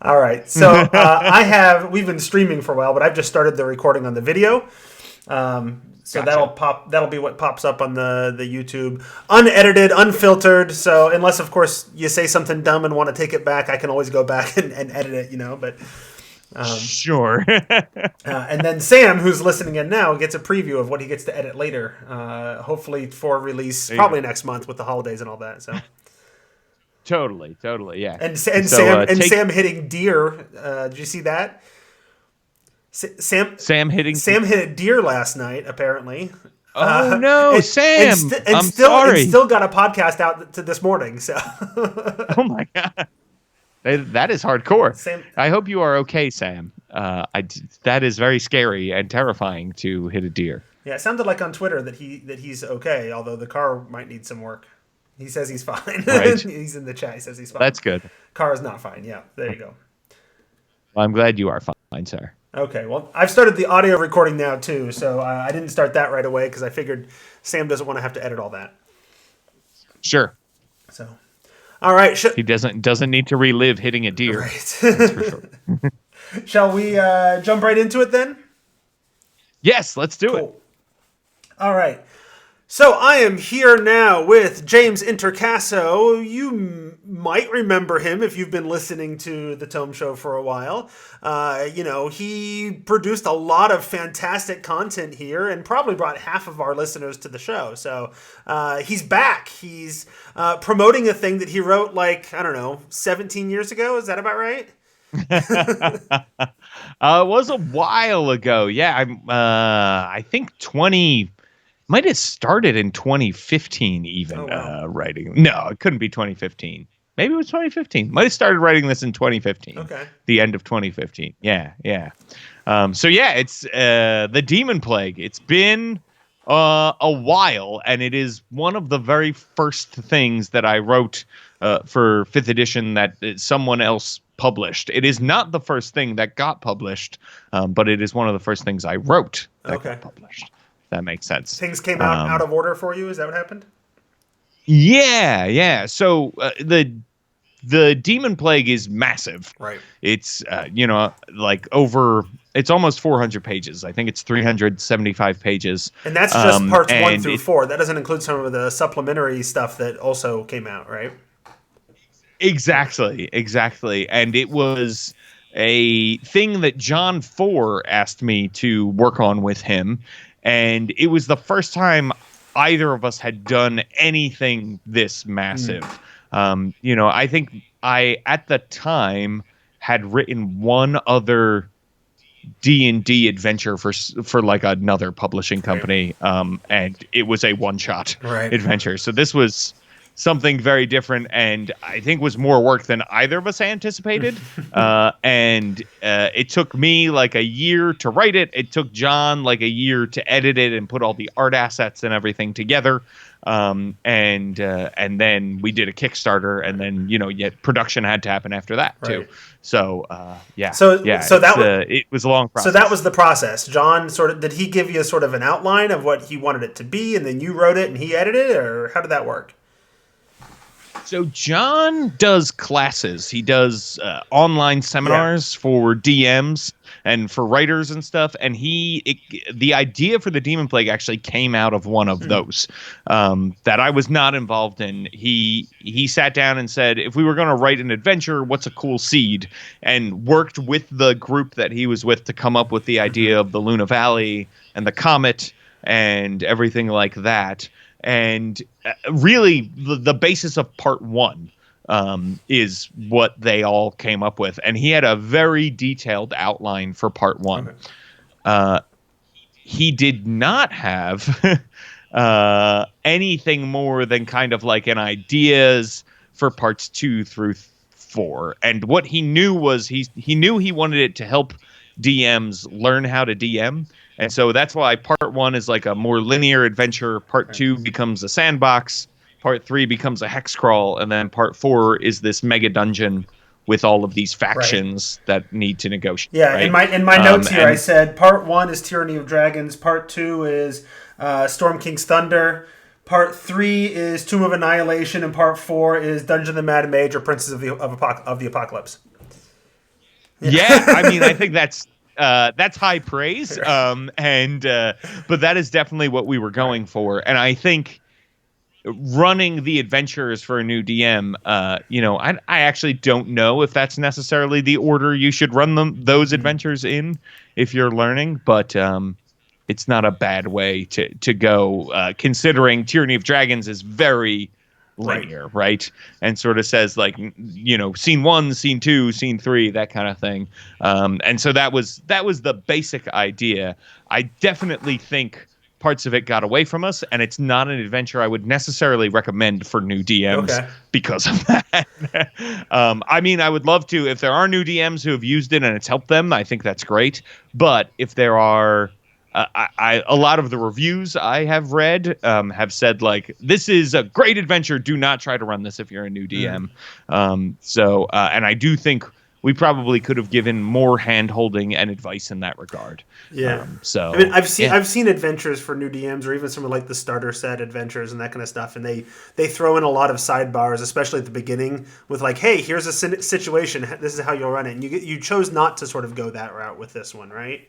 All right. So we've been streaming for a while, but I've just started the recording on the video. So Gotcha. that'll be what pops up on the YouTube, unedited, unfiltered. So unless of course you say something dumb and want to take it back, I can always go back and edit it, But Sure. and then Sam, who's listening in now, gets a preview of what he gets to edit later. Hopefully for release, There you probably go. next month with the holidays and all that. So Totally, yeah. and So take Sam hitting deer. Did you see that? Sam hitting. Sam hit a deer last night, apparently. Oh no, And, Sam! I'm and sorry. still got a podcast out to this morning. So Oh my god, that is hardcore. Sam, I hope you are okay, Sam. That is very scary and terrifying to hit a deer. yeah, it sounded like on Twitter that he's okay, although the car might need some work. He says he's fine. Right. He's in the chat. He says he's fine. That's good. Car is not fine. Yeah, there you go. Well, I'm glad you are fine, sir. Okay, well, I've started the audio recording now too, so I didn't start that right away because I figured Sam doesn't want to have to edit all that. Sure. So, all right, He doesn't need to relive hitting a deer. right. That's for sure. Shall we jump right into it then? Yes, let's do it. Cool. All right. So I am here now with James Introcaso. You might remember him if you've been listening to the Tome Show for a while. He produced a lot of fantastic content here and probably brought half of our listeners to the show. So he's back. He's promoting a thing that he wrote 17 years ago. Is that about right? It was a while ago. Yeah, I think 20 might have started in 2015 even. Oh, wow. Writing. No, it couldn't be 2015. Maybe it was 2015. Might have started writing this in 2015. Okay. The end of 2015. Yeah. So yeah, it's the Demonplague. It's been a while, and it is one of the very first things that I wrote for 5th edition that someone else published. It is not the first thing that got published, but it is one of the first things I wrote that got published. That makes sense. Things came out of order for you? Is that what happened? Yeah. So the Demonplague is massive. Right. It's over. It's almost 400 pages. I think it's 375 pages. And that's just parts 1 through 4. That doesn't include some of the supplementary stuff that also came out, right? Exactly. And it was a thing that John 4 asked me to work on with him. And it was the first time either of us had done anything this massive. I think I, at the time, had written one other D&D adventure for like another publishing company. And it was a one-shot adventure. So this was something very different, and I think was more work than either of us anticipated. And it took me like a year to write it. It took John like a year to edit it and put all the art assets and everything together. And then we did a Kickstarter, and then yet production had to happen after that too. So it was a long process. So that was the process. John did he give you sort of an outline of what he wanted it to be, and then you wrote it and he edited it, or how did that work? So John does classes. He does online seminars for DMs and for writers and stuff. And the idea for the Demonplague actually came out of one of those that I was not involved in. He sat down and said, if we were going to write an adventure, what's a cool seed? And worked with the group that he was with to come up with the idea of the Luna Valley and the comet and everything like that. And really, the basis of part 1 is what they all came up with. And he had a very detailed outline for part 1. Okay. He did not have anything more than kind of like an ideas for parts 2 through 4. And what he knew was he knew he wanted it to help DMs learn how to DM. And so that's why part 1 is like a more linear adventure. Part 2 becomes a sandbox. Part 3 becomes a hex crawl. And then part 4 is this mega dungeon with all of these factions that need to negotiate. Yeah, right? in my notes here, I said part 1 is Tyranny of Dragons. Part 2 is Storm King's Thunder. Part 3 is Tomb of Annihilation. And part 4 is Dungeon of the Mad Mage or Princes of the Apocalypse. Yeah, I mean, I think that's high praise. But that is definitely what we were Right. going for, and I think running the adventures for a new DM, I actually don't know if that's necessarily the order you should run those Mhm. adventures in if you're learning, but it's not a bad way to go, considering Tyranny of Dragons is very Right. linear, right? And sort of says like, scene one, scene two, scene three, that kind of thing. And so that was the basic idea. I definitely think parts of it got away from us, and it's not an adventure I would necessarily recommend for new DMs Okay. because of that. I mean, I would love to, if there are new DMs who have used it and it's helped them, I think that's great. But if there are, a lot of the reviews I have read have said like, this is a great adventure. Do not try to run this if you're a new Mm. DM. And I do think we probably could have given more hand holding and advice in that regard. Yeah. I mean, So I've seen yeah. I've seen adventures for new DMs, or even some of like the starter set adventures and that kind of stuff, and they throw in a lot of sidebars, especially at the beginning, with like, hey, here's a situation. This is how you'll run it. And you chose not to sort of go that route with this one, right?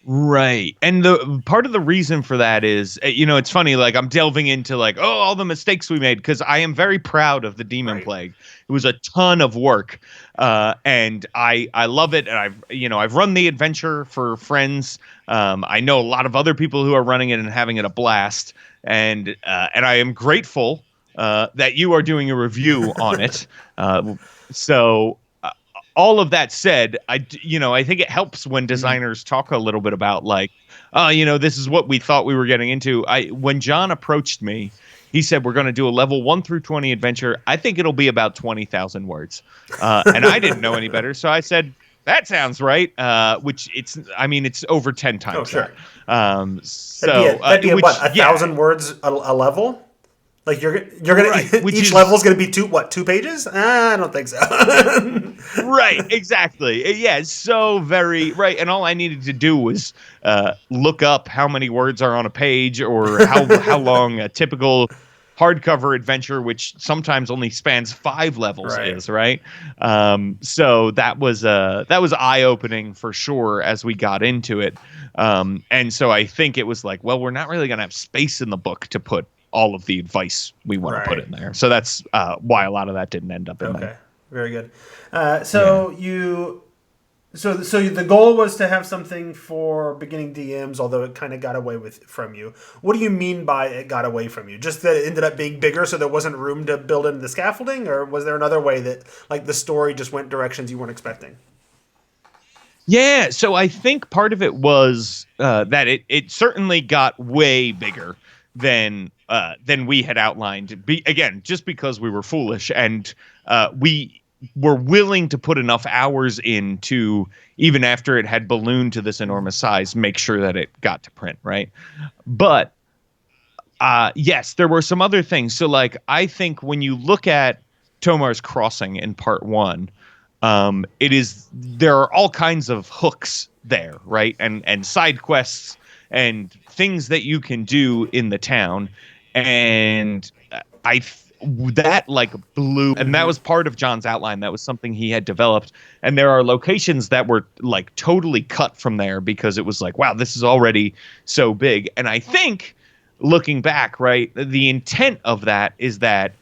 Right. And the part of the reason for that is, it's funny, like I'm delving into like, oh, all the mistakes we made because I am very proud of the Demon Right. Plague. It was a ton of work. And I love it. And I've run the adventure for friends. I know a lot of other people who are running it and having it a blast. And I am grateful that you are doing a review on it. So all of that said, I think it helps when Mm. designers talk a little bit about like, this is what we thought we were getting into. When John approached me, he said we're going to do a level 1 through 20 adventure. I think it'll be about 20,000 words, and I didn't know any better, so I said that sounds right. Which it's over 10 Oh, times that. sure. That'd be a what, Which, a yeah, thousand words a level? Like you're right. gonna Which each is level's gonna be 2 pages? I don't think so. right, exactly. Yeah, it's so very right. And all I needed to do was look up how many words are on a page, or how long a typical hardcover adventure, which sometimes only spans 5 levels, Right. is. Right. So that was eye opening for sure as we got into it. And so I think it was like, well, we're not really gonna have space in the book to put all of the advice we want to put Right. in there. So that's why a lot of that didn't end up in there. Okay. Very good. Yeah. So the goal was to have something for beginning DMs, although it kind of got away from you. What do you mean by it got away from you? Just that it ended up being bigger, so there wasn't room to build into the scaffolding, or was there another way that like the story just went directions you weren't expecting? Yeah, so I think part of it was that it certainly got way bigger than we had outlined. Again, just because we were foolish, and we were willing to put enough hours in to, even after it had ballooned to this enormous size, make sure that it got to print, right? But yes, there were some other things. So like I think when you look at Tomar's Crossing in part one, there are all kinds of hooks there, right? And side quests and things that you can do in the town. And I that like blew, and that Mm-hmm. was part of John's outline. That was something he had developed. And there are locations that were like totally cut from there because it was like, wow, this is already so big. And I think looking back, right, the intent of that is that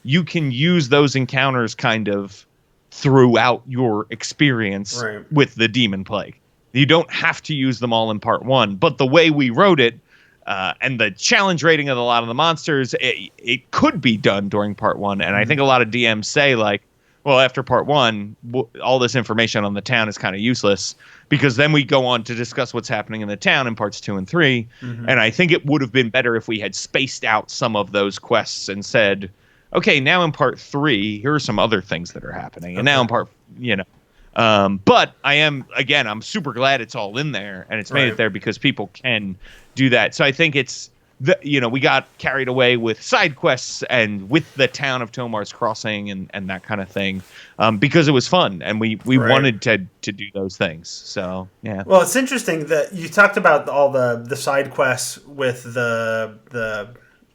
you can use those encounters kind of throughout your experience Right. with the Demon Plague. You don't have to use them all in part one, but the way we wrote it, and the challenge rating of a lot of the monsters, it could be done during part one. And I think a lot of DMs say like, well, after part one, all this information on the town is kind of useless because then we go on to discuss what's happening in the town in parts 2 and 3. Mm-hmm. And I think it would have been better if we had spaced out some of those quests and said, okay, now in part 3, here are some other things that are happening. And now Okay. in but I'm super glad it's all in there and it's made Right. it there because people can do that. So I think we got carried away with side quests and with the town of Tomar's Crossing and that kind of thing, because it was fun and we Right. wanted to do those things. So yeah. Well, it's interesting that you talked about all the side quests with the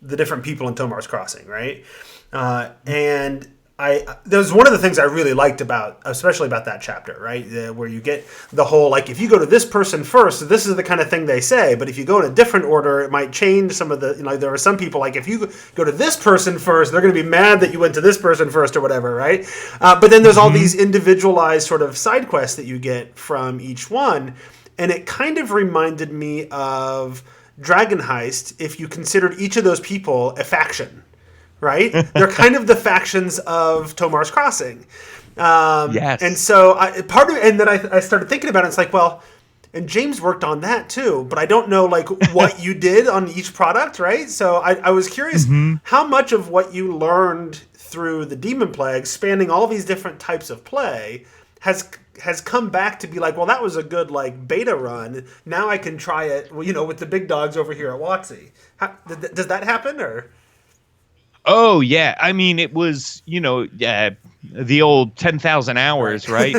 different people in Tomar's Crossing, right? And That was one of the things I really liked about, especially about that chapter, right? Where you get the whole, like, if you go to this person first, this is the kind of thing they say, but if you go in a different order, it might change some of the, there are some people, like, if you go to this person first, they're going to be mad that you went to this person first or whatever, right? But then there's all these individualized sort of side quests that you get from each one, and it kind of reminded me of Dragon Heist if you considered each of those people a faction. Right? They're kind of the factions of Tomar's Crossing. Yes. And so and then I started thinking about it. It's like, well, and James worked on that too, but I don't know like what you did on each product, right? So I was curious how much of what you learned through the Demonplague, spanning all these different types of play, has come back to be like, well, that was a good like beta run. Now I can try it, with the big dogs over here at WotC. Does that happen or? Oh, yeah. I mean, it was, the old 10,000 hours, right?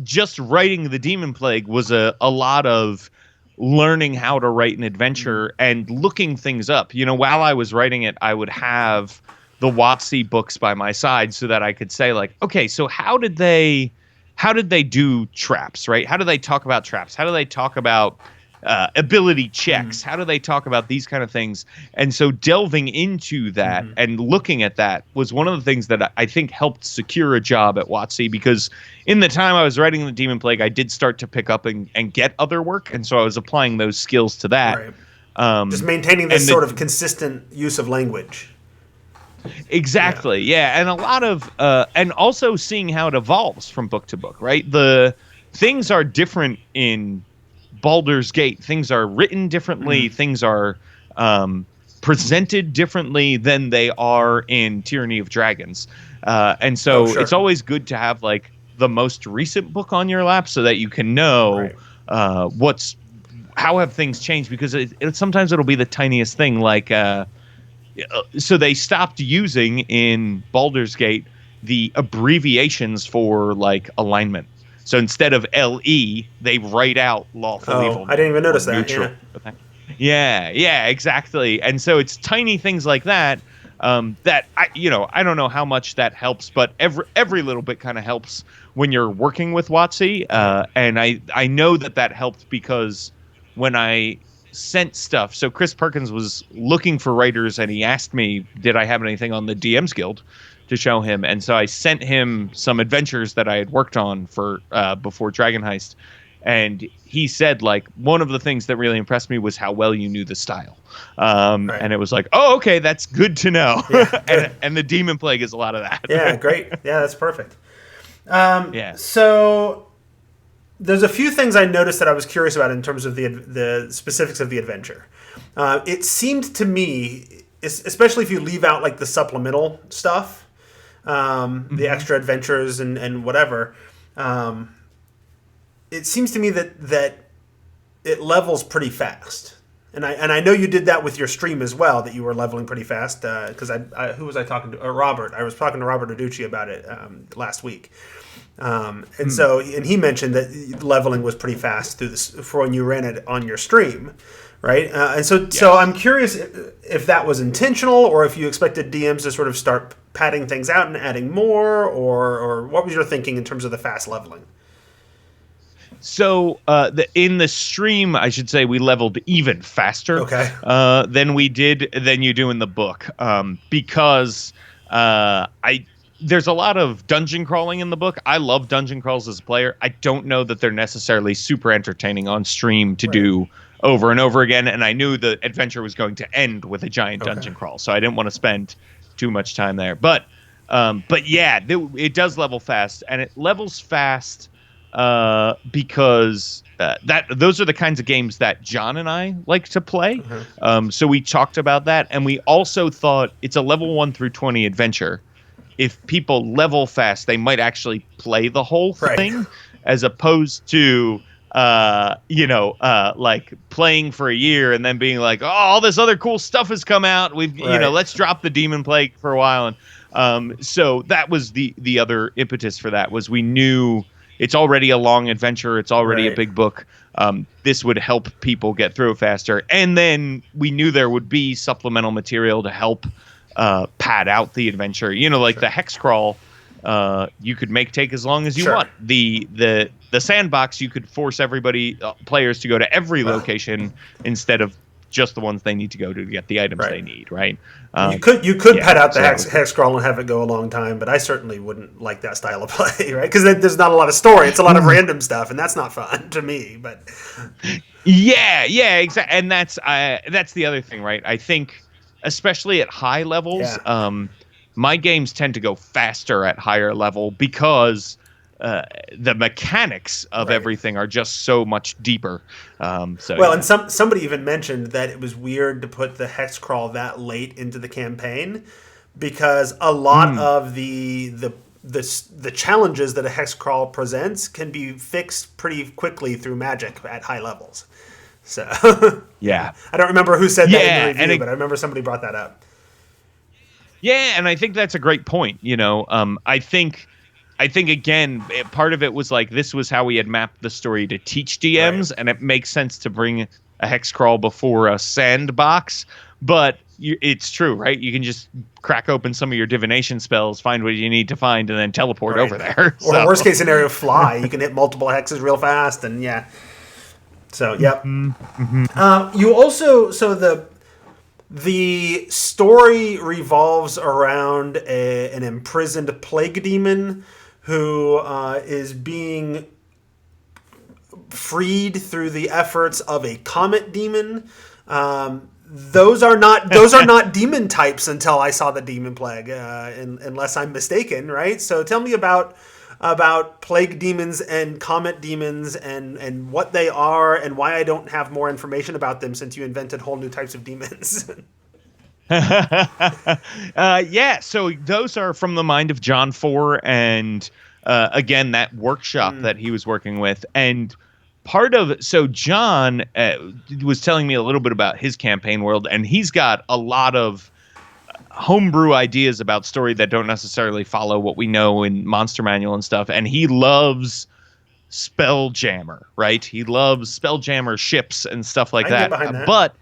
Just writing the Demonplague was a lot of learning how to write an adventure and looking things up. While I was writing it, I would have the WotC books by my side so that I could say, like, okay, so how did they do traps, right? How do they talk about traps? How do they talk about ability checks? How do they talk about these kind of things? And so delving into that and looking at that was one of the things that I think helped secure a job at WotC, because in the time I was writing the Demonplague, I did start to pick up and get other work. And so I was applying those skills to that. Right. Just maintaining this sort of consistent use of language. Exactly. Yeah. And a lot of, and also seeing how it evolves from book to book, right? The things are different in Baldur's Gate. Things are written differently. Things are presented differently than they are in Tyranny of Dragons. And so it's always good to have like the most recent book on your lap so that you can know how have things changed, because sometimes it'll be the tiniest thing. Like, so they stopped using in Baldur's Gate the abbreviations for like alignment. So instead of LE, they write out lawful evil. I didn't even notice that. Yeah, exactly. And so it's tiny things like that that I don't know how much that helps, but every little bit kind of helps when you're working with WotC. And I know that helped because when I sent stuff, so Chris Perkins was looking for writers and he asked me, did I have anything on the DM's Guild to show him? And so I sent him some adventures that I had worked on for before Dragon Heist, and he said, like, one of the things that really impressed me was how well you knew the style. And it was like, oh, okay, that's good to know. Yeah, and the Demonplague is a lot of that. Yeah, great. Yeah, that's perfect. So there's a few things I noticed that I was curious about in terms of the specifics of the adventure. It seemed to me, especially if you leave out like the supplemental stuff, the extra adventures and whatever, it seems to me that it levels pretty fast. And I know you did that with your stream as well, that you were leveling pretty fast, because who was I talking to? Robert. I was talking to Robert Aducci about it last week. So he mentioned that leveling was pretty fast through this for when you ran it on your stream, right? So I'm curious if that was intentional, or if you expected DMs to sort of start padding things out and adding more, or what was your thinking in terms of the fast leveling? So in the stream, I should say, we leveled even faster than you do in the book, because there's a lot of dungeon crawling in the book. I love dungeon crawls as a player. I don't know that they're necessarily super entertaining on stream to do over and over again. And I knew the adventure was going to end with a giant dungeon crawl, so I didn't want to spend too much time there. But yeah, it does level fast, and it levels fast because those are the kinds of games that John and I like to play. So we talked about that, and we also thought it's a level 1 through 20 adventure. If people level fast, they might actually play the whole thing, as opposed to like playing for a year and then being like, oh, all this other cool stuff has come out. Let's drop the Demonplague for a while. And so that was the other impetus for that, was we knew it's already a long adventure. It's already a big book. This would help people get through it faster. And then we knew there would be supplemental material to help pad out the adventure. Like the hex crawl, you could take as long as you want. The sandbox, you could force everybody players to go to every location instead of just the ones they need to go to get the items they need, right? You could pad out the hex scroll and have it go a long time, but I certainly wouldn't like that style of play, right? Because there's not a lot of story; it's a lot of random stuff, and that's not fun to me. But yeah, exactly, and that's the other thing, right? I think, especially at high levels, my games tend to go faster at higher level because the mechanics of everything are just so much deeper. And somebody even mentioned that it was weird to put the hex crawl that late into the campaign because a lot of the challenges that a hex crawl presents can be fixed pretty quickly through magic at high levels. So yeah, I don't remember who said that in the review, but I remember somebody brought that up. Yeah, and I think that's a great point. I think again, part of it was like this was how we had mapped the story to teach DMs, and it makes sense to bring a hex crawl before a sandbox. But it's true, right? You can just crack open some of your divination spells, find what you need to find, and then teleport over there. Or worst case scenario, fly. You can hit multiple hexes real fast, and So yep. You also the story revolves around an imprisoned plague demon who is being freed through the efforts of a comet demon. Those are not demon types until I saw the Demonplague, unless I'm mistaken, right? So tell me about plague demons and comet demons and what they are and why I don't have more information about them since you invented whole new types of demons. So those are from the mind of John 4 and again that workshop that he was working with. And John was telling me a little bit about his campaign world, and he's got a lot of homebrew ideas about story that don't necessarily follow what we know in Monster Manual and stuff. And he loves Spelljammer, right? He loves Spelljammer ships and stuff like that. But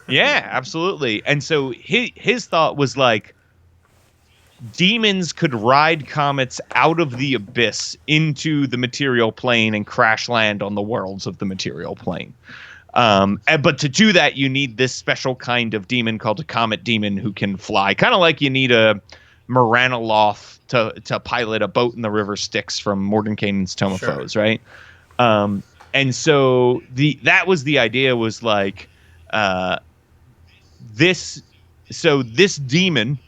yeah, absolutely. And so his thought was like demons could ride comets out of the abyss into the material plane and crash land on the worlds of the material plane. But to do that, you need this special kind of demon called a comet demon who can fly, kind of like you need a Moranoloth to pilot a boat in the river Styx from Mordenkainen's Tome of Foes, right? And so that was the idea, was like this demon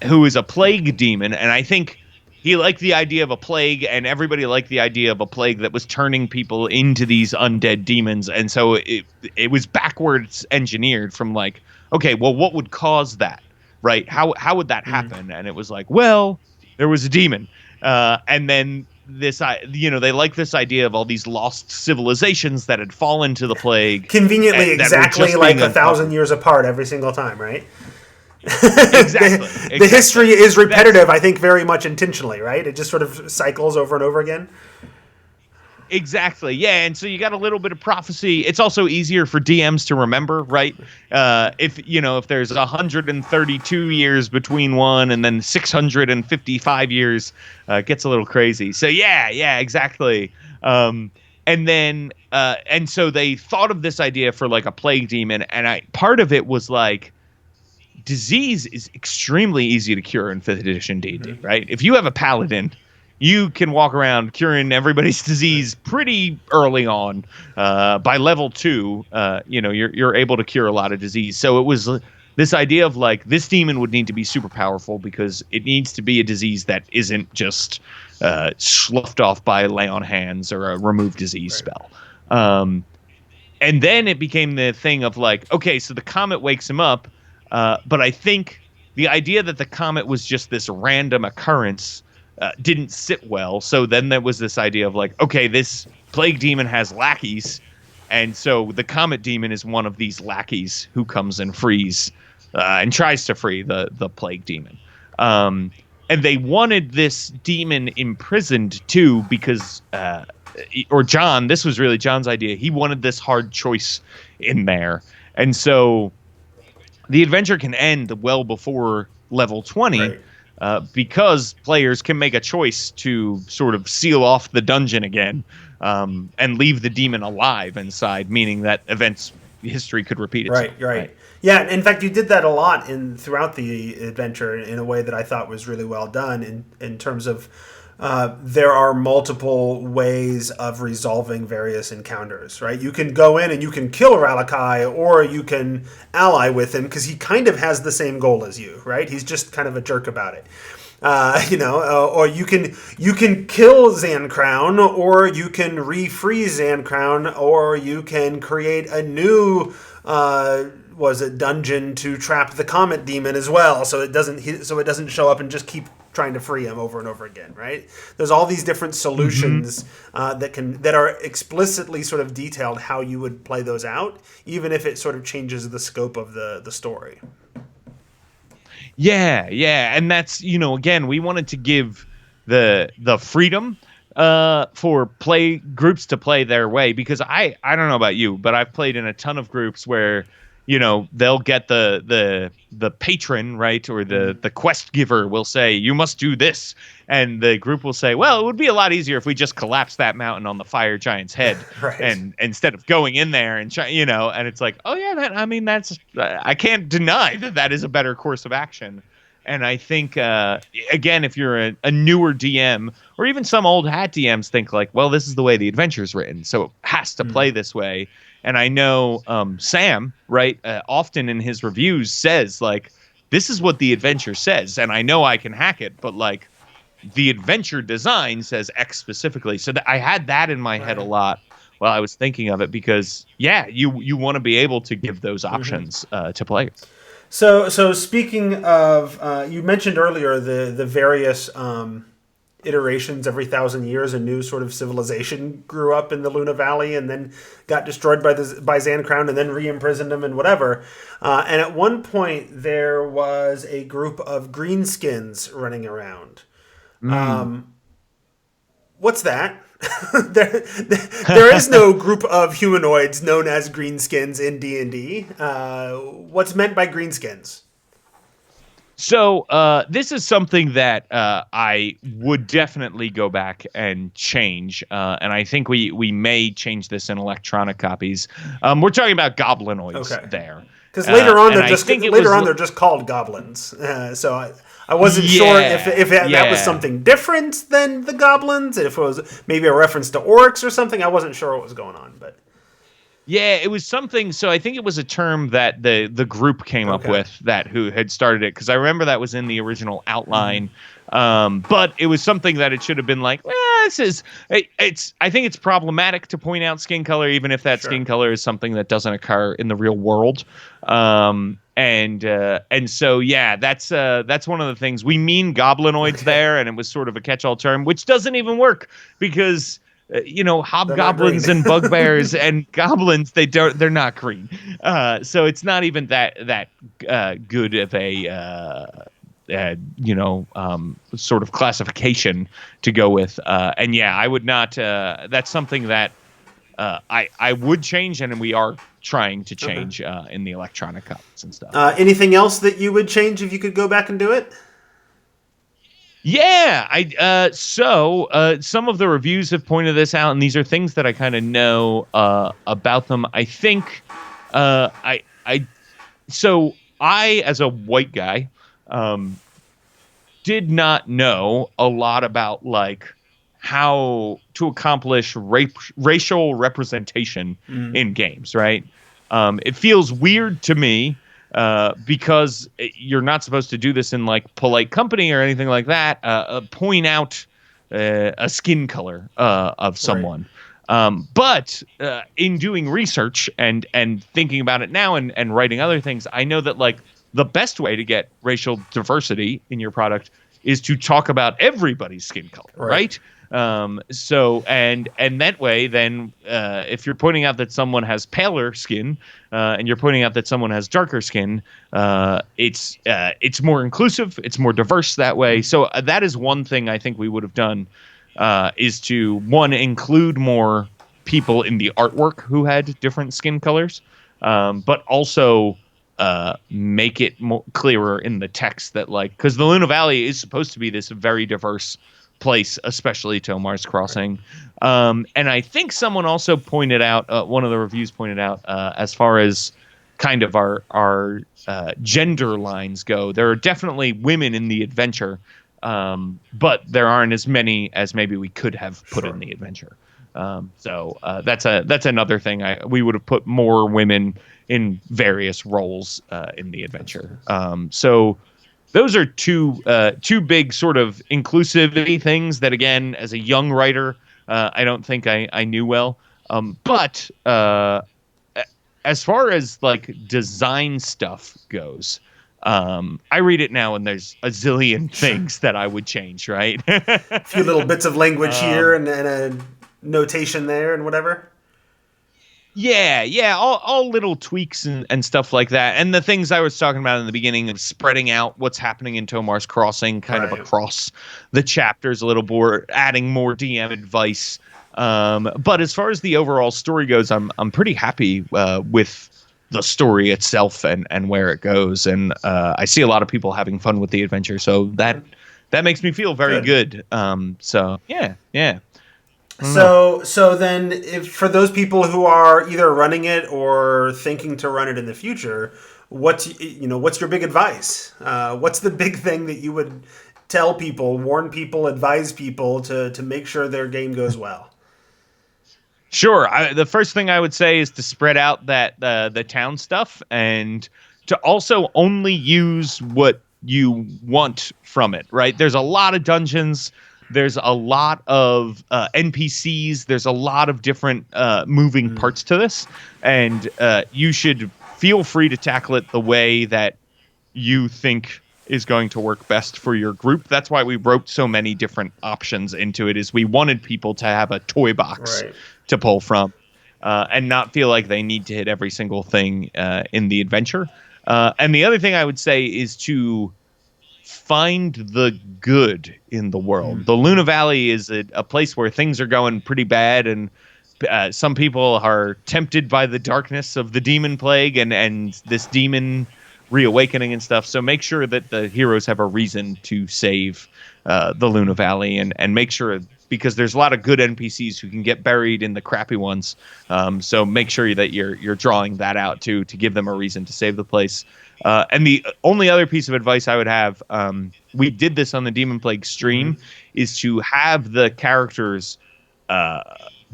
who is a plague demon, and I think he liked the idea of a plague, and everybody liked the idea of a plague that was turning people into these undead demons. And so it was backwards engineered from like, okay, well, what would cause that, right? How would that happen? And it was like, well, there was a demon. And then they like this idea of all these lost civilizations that had fallen to the plague. Conveniently exactly like 1,000 years apart every single time, right? Exactly. The history is repetitive, I think, very much intentionally, right? It just sort of cycles over and over again. Exactly. Yeah, and so you got a little bit of prophecy. It's also easier for DMs to remember, right? If there's 132 years between one and then 655 years, it gets a little crazy. So yeah, exactly. And so they thought of this idea for like a plague demon, and part of it was like, disease is extremely easy to cure in 5th edition D&D, right? If you have a paladin, you can walk around curing everybody's disease pretty early on. By level 2, you're able to cure a lot of disease. So it was this idea of like, this demon would need to be super powerful because it needs to be a disease that isn't just sloughed off by lay on hands or a remove disease spell. And then it became the thing of like, okay, so the comet wakes him up. But I think the idea that the comet was just this random occurrence didn't sit well. So then there was this idea of like, okay, this plague demon has lackeys. And so the comet demon is one of these lackeys who comes and frees and tries to free the plague demon. And they wanted this demon imprisoned too because this was really John's idea. He wanted this hard choice in there. And so the adventure can end well before level 20, Right. because players can make a choice to sort of seal off the dungeon again, and leave the demon alive inside, meaning that events history could repeat Right, itself. right. Right. Yeah, in fact, you did that a lot in throughout the adventure in a way that I thought was really well done. In terms of there are multiple ways of resolving various encounters. Right, you can go in and you can kill Ralakai, or you can ally with him because he kind of has the same goal as you. Right, he's just kind of a jerk about it. Or you can kill Zan Crown, or you can refreeze Zan Crown, or you can create a new was it dungeon to trap the comet demon as well, so it doesn't show up and just keep trying to free him over and over again. Right? There's all these different Hmm. solutions that are explicitly sort of detailed how you would play those out, even if it sort of changes the scope of the story. Yeah, yeah, and that's, again, we wanted to give the freedom for play groups to play their way, because I don't know about you, but I've played in a ton of groups where they'll get the patron, right, or the quest giver will say you must do this, and the group will say, well, it would be a lot easier if we just collapse that mountain on the fire giant's head, Right. and instead of going in there and and it's like, oh yeah, I mean, that's I can't deny that is a better course of action. And I think, again, if you're a newer DM, or even some old hat DMs think like, well, this is the way the adventure's written, so it has to play this way. And I know, Sam, right, often in his reviews says like, this is what the adventure says, and I know I can hack it, but like, the adventure design says X specifically. So that I had that in my head a Right. lot while I was thinking of it, because yeah, you want to be able to give those Mm-hmm. options to players. So speaking of, you mentioned earlier the various iterations every 1,000 years. A new sort of civilization grew up in the Luna Valley and then got destroyed by Zan Crown and then re-imprisoned him and whatever. And at one point there was a group of greenskins running around. Mm. What's that? There is no group of humanoids known as greenskins in D&D. What's meant by greenskins? So this is something that I would definitely go back and change, and I think we may change this in electronic copies. We're talking about goblinoids Okay. there, Because later on and I think it was they're just called goblins. I wasn't sure yeah, if that was yeah. something different than the goblins. If it was maybe a reference to orcs or something, I wasn't sure what was going on. But Yeah, it was something. So I think it was a term that the group came up okay. with, that who had started it, because I remember that was in the original outline. But it was something that it should have been like, this is it's. I think it's problematic to point out skin color, even if that Sure. skin color is something that doesn't occur in the real world. And so yeah, that's one of the things we mean goblinoids Okay. there, and it was sort of a catch-all term, which doesn't even work because They're not green. hobgoblins and bugbears and goblins, they're not green, so it's not even that good of a sort of classification to go with, and yeah, I would not, that's something that I would change, and we are trying to Okay. change in the electronic copies and stuff. Anything else that you would change if you could go back and do it? Yeah, I so some of the reviews have pointed this out, and these are things that I kind of know about them. I think I so I, as a white guy, um did not know a lot about like how to accomplish racial representation in games, right? It feels weird to me, because you're not supposed to do this in like polite company or anything like that. Point out a skin color of Right. someone. But in doing research and thinking about it now, and writing other things, I know that like the best way to get racial diversity in your product is to talk about everybody's skin color, Right. right? So and that way, then if you're pointing out that someone has paler skin, and you're pointing out that someone has darker skin, it's more inclusive, it's more diverse that way. So that is one thing I think we would have done, is to one, include more people in the artwork who had different skin colors, but also make it more clearer in the text that, like, because the Luna Valley is supposed to be this very diverse place, especially Tomar's Crossing. And I think someone also pointed out, one of the reviews pointed out, as far as kind of our gender lines go, there are definitely women in the adventure, but there aren't as many as maybe we could have put in the adventure. So that's another thing. We would have put more women in various roles in the adventure. So those are two big sort of inclusivity things that, again, as a young writer, I don't think I knew well. But as far as like design stuff goes, I read it now and there's a zillion things that I would change, right? A few little bits of language here and a notation there and whatever. Yeah, all little tweaks and stuff like that. And the things I was talking about in the beginning of spreading out what's happening in Tomar's Crossing kind of across the chapters a little more, adding more DM advice. But as far as the overall story goes, I'm pretty happy with the story itself and where it goes. And I see a lot of people having fun with the adventure, so that makes me feel very good. So yeah. So then, if for those people who are either running it or thinking to run it in the future, what's your big advice? What's the big thing that you would tell people, warn people, advise people to make sure their game goes well? Sure. The first thing I would say is to spread out the town stuff and to also only use what you want from it, right? There's a lot of dungeons. There's a lot of NPCs. There's a lot of different moving parts to this. And you should feel free to tackle it the way that you think is going to work best for your group. That's why we wrote so many different options into it, is we wanted people to have a toy box to pull from and not feel like they need to hit every single thing in the adventure. And the other thing I would say is to find the good in the world. The Luna Valley is a place where things are going pretty bad, and some people are tempted by the darkness of the Demonplague and this demon reawakening and stuff. So make sure that the heroes have a reason to save the Luna Valley, and make sure, because there's a lot of good NPCs who can get buried in the crappy ones. So make sure that you're drawing that out too, to give them a reason to save the place. And the only other piece of advice I would have, we did this on the Demonplague stream, is to have the characters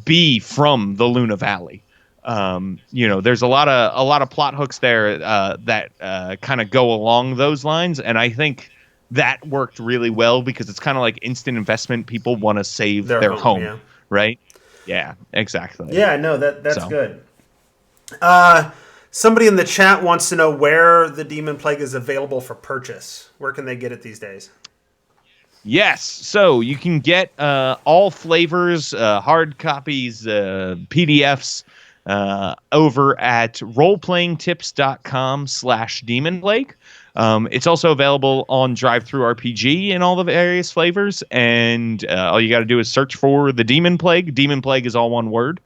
be from the Luna Valley. There's a lot of plot hooks there that kind of go along those lines, and I think that worked really well because it's kind of like instant investment. People want to save their home, right? Yeah, exactly. Yeah, no, that's good. Somebody in the chat wants to know where the Demonplague is available for purchase. Where can they get it these days? Yes, so you can get all flavors, hard copies, PDFs over at roleplayingtips.com/Demonplague. It's also available on DriveThruRPG in all the various flavors, and all you got to do is search for the Demonplague. Demonplague is all one word.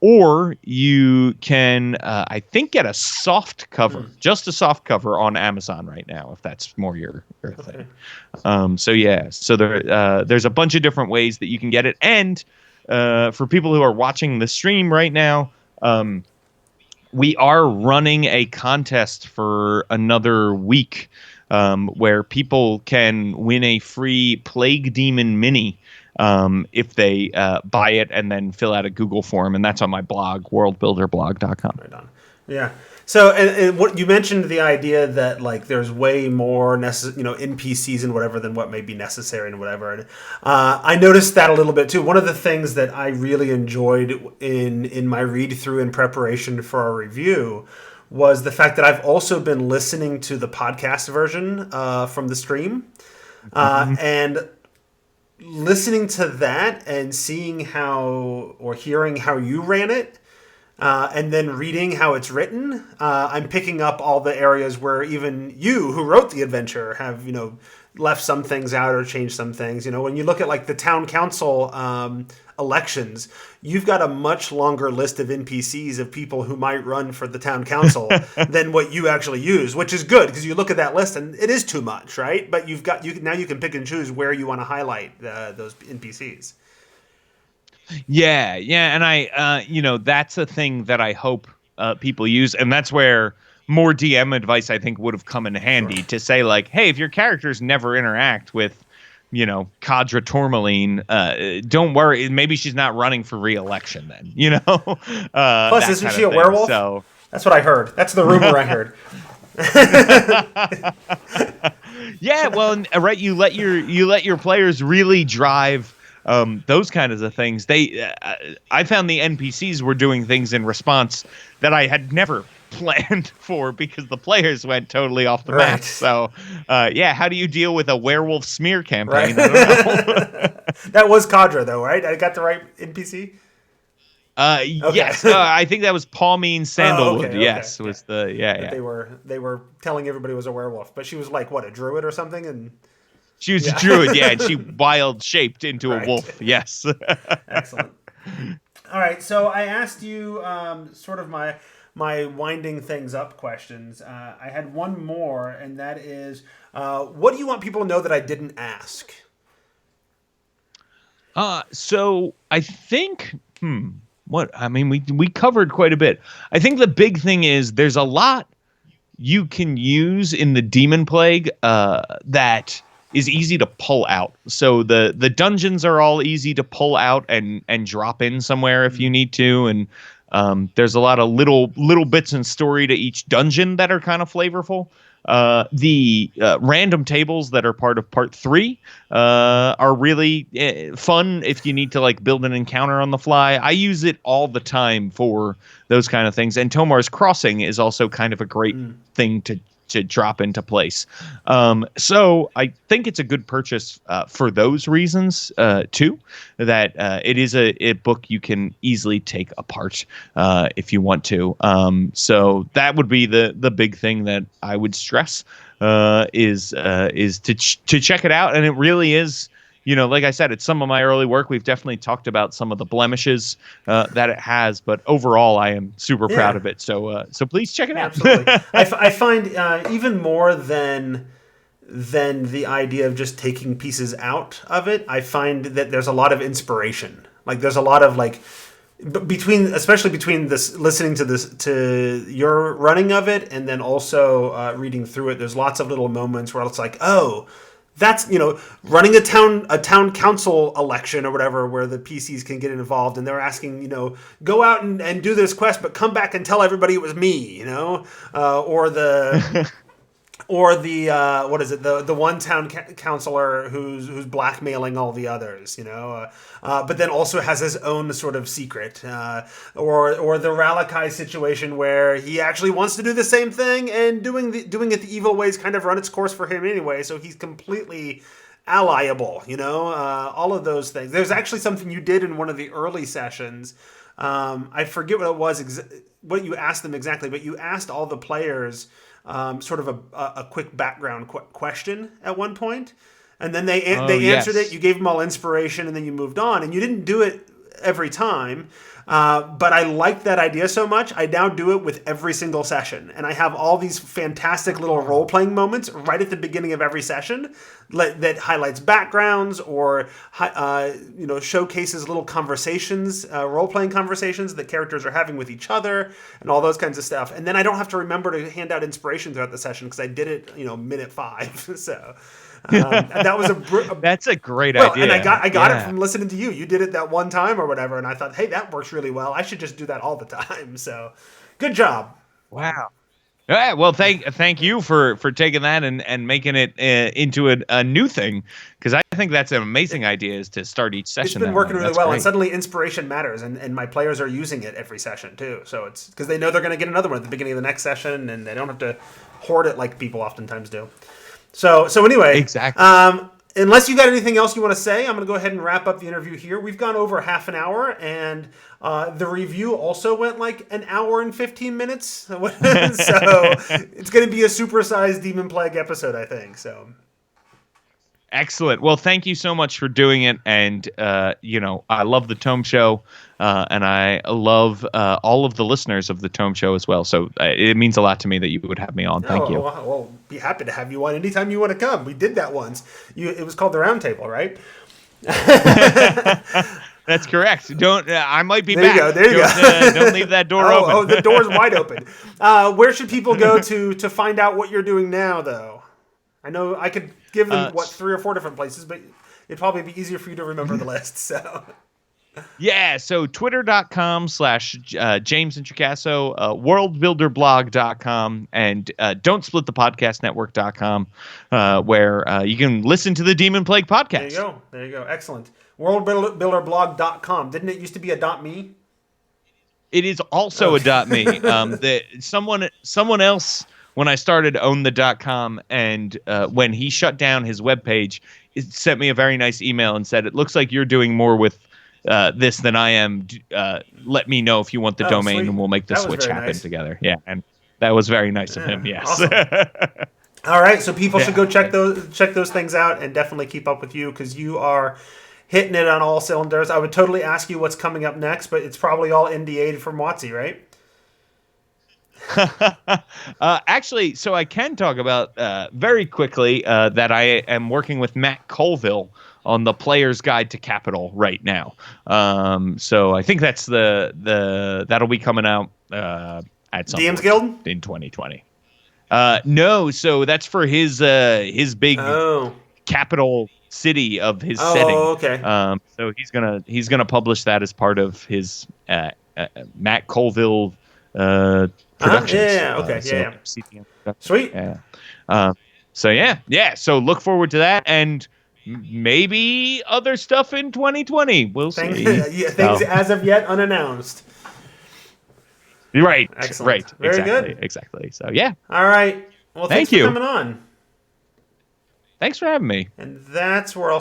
Or you can, I think, get a soft cover, just a soft cover on Amazon right now, if that's more your thing. So there's a bunch of different ways that you can get it. And for people who are watching the stream right now, we are running a contest for another week where people can win a free Plague Demon Mini if they buy it and then fill out a Google form, and that's on my blog, worldbuilderblog.com. Right on. Yeah. So, and what you mentioned, the idea that like there's way more NPCs and whatever than what may be necessary and whatever. And I noticed that a little bit too. One of the things that I really enjoyed in my read through in preparation for our review was the fact that I've also been listening to the podcast version from the stream, and listening to that and seeing hearing how you ran it, and then reading how it's written, I'm picking up all the areas where even you, who wrote the adventure, have left some things out or changed some things. You know, when you look at like the town council elections, you've got a much longer list of NPCs of people who might run for the town council than what you actually use, which is good because you look at that list and it is too much, right? But now you can pick and choose where you want to highlight those NPCs. Yeah, and that's a thing that I hope people use, and that's where more DM advice I think would have come in handy to say like, hey, if your characters never interact with, Kadra Tourmaline, don't worry, maybe she's not running for re-election then, Plus, isn't she a werewolf? So that's what I heard. That's the rumor I heard. Yeah, well, right, you let your players really drive those kinds of things. I found the NPCs were doing things in response that I had never planned for because the players went totally off the map. So, how do you deal with a werewolf smear campaign? Right. I don't know. That was Kadra, though, right? I got the right NPC? Okay. Yes, I think that was Pauline Sandalwood. Okay. Yes, was the yeah. They were telling everybody it was a werewolf, but she was like what, a druid or something, and she was a druid, and she wild shaped into a wolf. Yes. Excellent. All right, so I asked you sort of my winding things up questions. I had one more, and that is, what do you want people to know that I didn't ask? So I think, we covered quite a bit. I think the big thing is there's a lot you can use in the Demonplague that is easy to pull out. So the dungeons are all easy to pull out and drop in somewhere if you need to, and there's a lot of little bits and story to each dungeon that are kind of flavorful. The random tables that are part of part 3 are really fun if you need to like build an encounter on the fly. I use it all the time for those kind of things. And Tomar's Crossing is also kind of a great thing to drop into place. So I think it's a good purchase for those reasons too, that it is a book you can easily take apart if you want to. So that would be the big thing that I would stress is to check it out. And it really is, like I said, it's some of my early work. We've definitely talked about some of the blemishes that it has, but overall, I am super proud of it. So please check it out. Absolutely. I find even more than the idea of just taking pieces out of it, I find that there's a lot of inspiration. Like there's a lot of like especially between this listening to your running of it and then also reading through it. There's lots of little moments where it's like, oh, that's, running a town council election or whatever where the PCs can get involved and they're asking, go out and do this quest, but come back and tell everybody it was me, or the what is it? The one town councilor who's blackmailing all the others, but then also has his own sort of secret, or the Ralakai situation where he actually wants to do the same thing and doing it the evil ways kind of run its course for him anyway. So he's completely allyable, all of those things. There's actually something you did in one of the early sessions. I forget what it was, what you asked them exactly, but you asked all the players sort of a quick background question at one point, and then they answered it. You gave them all inspiration, and then you moved on. And you didn't do it every time, but I liked that idea so much. I now do it with every single session, and I have all these fantastic little role playing moments right at the beginning of every session that highlights backgrounds or showcases little conversations, role playing conversations that characters are having with each other, and all those kinds of stuff. And then I don't have to remember to hand out inspiration throughout the session because I did it, minute 5. So. That was that's a great idea. And I got it from listening to you. You did it that one time or whatever, and I thought, hey, that works really well. I should just do that all the time. So, good job. Wow. Yeah, well, thank you for taking that and making it into a new thing, because I think that's an amazing idea is to start each session. It's been working really well, great. And suddenly inspiration matters, and my players are using it every session too. So it's because they know they're going to get another one at the beginning of the next session, and they don't have to hoard it like people oftentimes do. So anyway, exactly. Unless you got anything else you want to say, I'm going to go ahead and wrap up the interview here. We've gone over half an hour, and the review also went like an hour and 15 minutes. So it's going to be a supersized Demonplague episode, I think. So. Excellent. Well, thank you so much for doing it. And, I love the Tome Show, and I love all of the listeners of the Tome Show as well. So it means a lot to me that you would have me on. Thank you. Well, be happy to have you on anytime you want to come. We did that once. It was called the Round Table, right? That's correct. I might be there back. You go. There you go. Don't leave that door open. Oh, the door's wide open. Where should people go to find out what you're doing now, though? I know I could give them 3 or 4 different places, but it'd probably be easier for you to remember the list. So yeah, so twitter.com/James Introcaso, worldbuilderblog.com, and don'tsplitthepodcastnetwork.com, where you can listen to the Demonplague podcast. There you go. Excellent. Worldbuilderblog.com. Didn't it used to be a .me? It is also a .me. Someone else, when I started, owned the .com, and when he shut down his webpage, it sent me a very nice email and said, "It looks like you're doing more with this than I am. Let me know if you want the domain, sweet. and we'll make the switch happen together." Yeah, and that was very nice of him. Yes. Awesome. All right, so people should go check those things out and definitely keep up with you because you are hitting it on all cylinders. I would totally ask you what's coming up next, but it's probably all NDA'd from WotC, right? Actually, so I can talk about very quickly that I am working with Matt Colville on the Player's Guide to Capital right now. So I think that's that'll be coming out at some DM's point Guild in 2020. No, so that's for his big capital city of his setting. Oh, okay. So he's gonna publish that as part of his Matt Colville productions. Yeah. Sweet. Yeah. So look forward to that, and maybe other stuff in 2020. We'll see. Things as of yet unannounced. Right. Excellent. Right. Very good. Exactly. So yeah. All right. Well, thanks for coming on. Thanks for having me. And that's where I'll